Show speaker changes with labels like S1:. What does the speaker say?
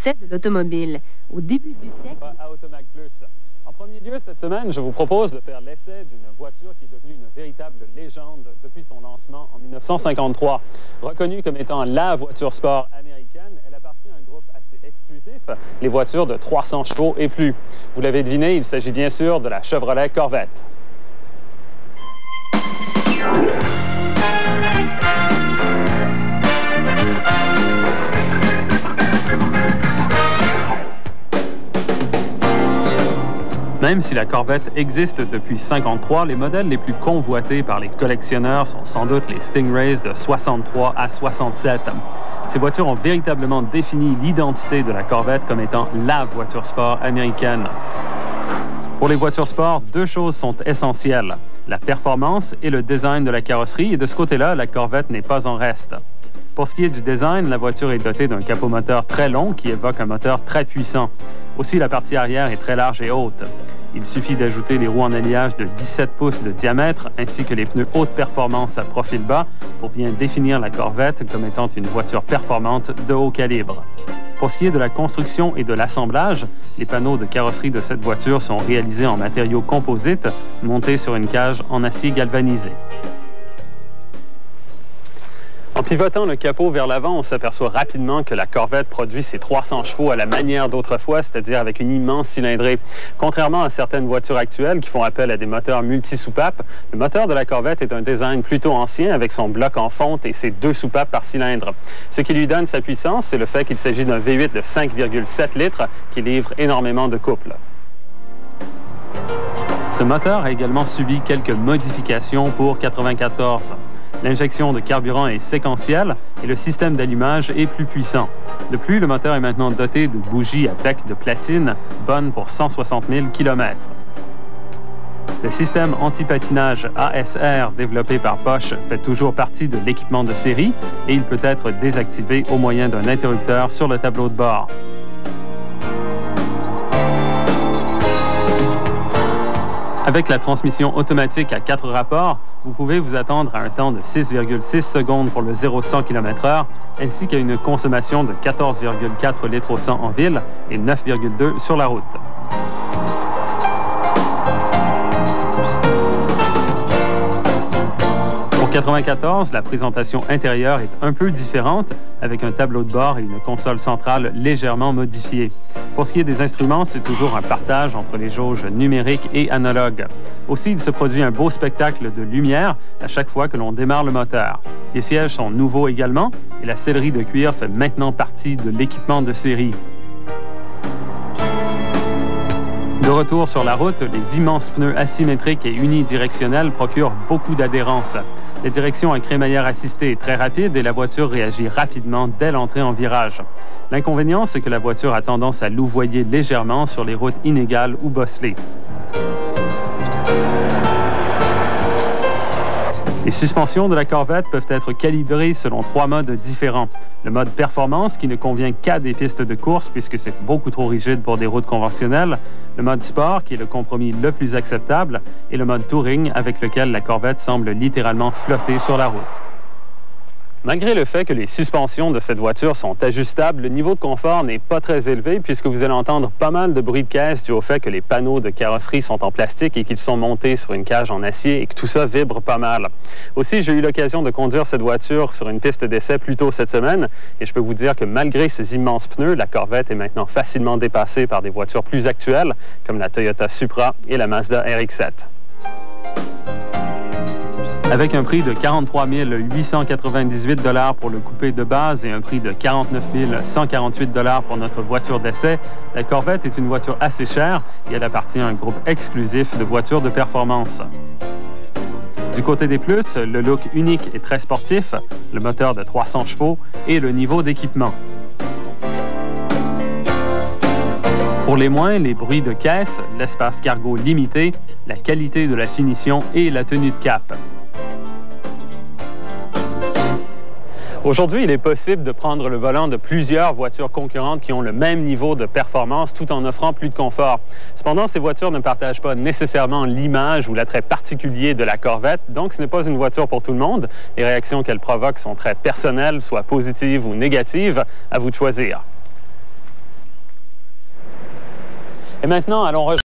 S1: Français de l'automobile. Au début du siècle...
S2: À Automac Plus. En premier lieu, cette semaine, je vous propose de faire l'essai d'une voiture qui est devenue une véritable légende depuis son lancement en 1953. Reconnue comme étant la voiture sport américaine, elle appartient à un groupe assez exclusif, les voitures de 300 chevaux et plus. Vous l'avez deviné, il s'agit bien sûr de la Chevrolet Corvette. Même si la Corvette existe depuis 1953, les modèles les plus convoités par les collectionneurs sont sans doute les Stingrays de 63 à 67. Ces voitures ont véritablement défini l'identité de la Corvette comme étant la voiture sport américaine. Pour les voitures sport, deux choses sont essentielles, la performance et le design de la carrosserie, et de ce côté-là, la Corvette n'est pas en reste. Pour ce qui est du design, la voiture est dotée d'un capot moteur très long qui évoque un moteur très puissant. Aussi, la partie arrière est très large et haute. Il suffit d'ajouter les roues en alliage de 17 pouces de diamètre ainsi que les pneus haute performance à profil bas pour bien définir la Corvette comme étant une voiture performante de haut calibre. Pour ce qui est de la construction et de l'assemblage, les panneaux de carrosserie de cette voiture sont réalisés en matériaux composites montés sur une cage en acier galvanisé. En pivotant le capot vers l'avant, on s'aperçoit rapidement que la Corvette produit ses 300 chevaux à la manière d'autrefois, c'est-à-dire avec une immense cylindrée. Contrairement à certaines voitures actuelles qui font appel à des moteurs multi-soupapes, le moteur de la Corvette est un design plutôt ancien avec son bloc en fonte et ses 2 soupapes par cylindre. Ce qui lui donne sa puissance, c'est le fait qu'il s'agit d'un V8 de 5,7 litres qui livre énormément de couple. Ce moteur a également subi quelques modifications pour 1994. L'injection de carburant est séquentielle et le système d'allumage est plus puissant. De plus, le moteur est maintenant doté de bougies à bec de platine, bonnes pour 160 000 km. Le système anti-patinage ASR développé par Bosch fait toujours partie de l'équipement de série et il peut être désactivé au moyen d'un interrupteur sur le tableau de bord. Avec la transmission automatique à 4 rapports, vous pouvez vous attendre à un temps de 6,6 secondes pour le 0-100 km/h, ainsi qu'à une consommation de 14,4 litres au 100 en ville et 9,2 sur la route. Pour 1994, la présentation intérieure est un peu différente, avec un tableau de bord et une console centrale légèrement modifiée. Pour ce qui est des instruments, c'est toujours un partage entre les jauges numériques et analogues. Aussi, il se produit un beau spectacle de lumière à chaque fois que l'on démarre le moteur. Les sièges sont nouveaux également et la sellerie de cuir fait maintenant partie de l'équipement de série. De retour sur la route, les immenses pneus asymétriques et unidirectionnels procurent beaucoup d'adhérence. La direction à crémaillère assistée est très rapide et la voiture réagit rapidement dès l'entrée en virage. L'inconvénient, c'est que la voiture a tendance à louvoyer légèrement sur les routes inégales ou bosselées. Les suspensions de la Corvette peuvent être calibrées selon 3 modes différents. Le mode performance, qui ne convient qu'à des pistes de course puisque c'est beaucoup trop rigide pour des routes conventionnelles. Le mode sport, qui est le compromis le plus acceptable. Et le mode touring, avec lequel la Corvette semble littéralement flotter sur la route. Malgré le fait que les suspensions de cette voiture sont ajustables, le niveau de confort n'est pas très élevé puisque vous allez entendre pas mal de bruit de caisse dû au fait que les panneaux de carrosserie sont en plastique et qu'ils sont montés sur une cage en acier et que tout ça vibre pas mal. Aussi, j'ai eu l'occasion de conduire cette voiture sur une piste d'essai plus tôt cette semaine et je peux vous dire que malgré ces immenses pneus, la Corvette est maintenant facilement dépassée par des voitures plus actuelles comme la Toyota Supra et la Mazda RX-7. Avec un prix de 43 898 $ pour le coupé de base et un prix de 49 148 $ pour notre voiture d'essai, la Corvette est une voiture assez chère et elle appartient à un groupe exclusif de voitures de performance. Du côté des plus, le look unique et très sportif, le moteur de 300 chevaux et le niveau d'équipement. Pour les moins, les bruits de caisse, l'espace cargo limité, la qualité de la finition et la tenue de cap. Aujourd'hui, il est possible de prendre le volant de plusieurs voitures concurrentes qui ont le même niveau de performance tout en offrant plus de confort. Cependant, ces voitures ne partagent pas nécessairement l'image ou l'attrait particulier de la Corvette, donc ce n'est pas une voiture pour tout le monde. Les réactions qu'elle provoque sont très personnelles, soit positives ou négatives. À vous de choisir. Et maintenant, allons rejoindre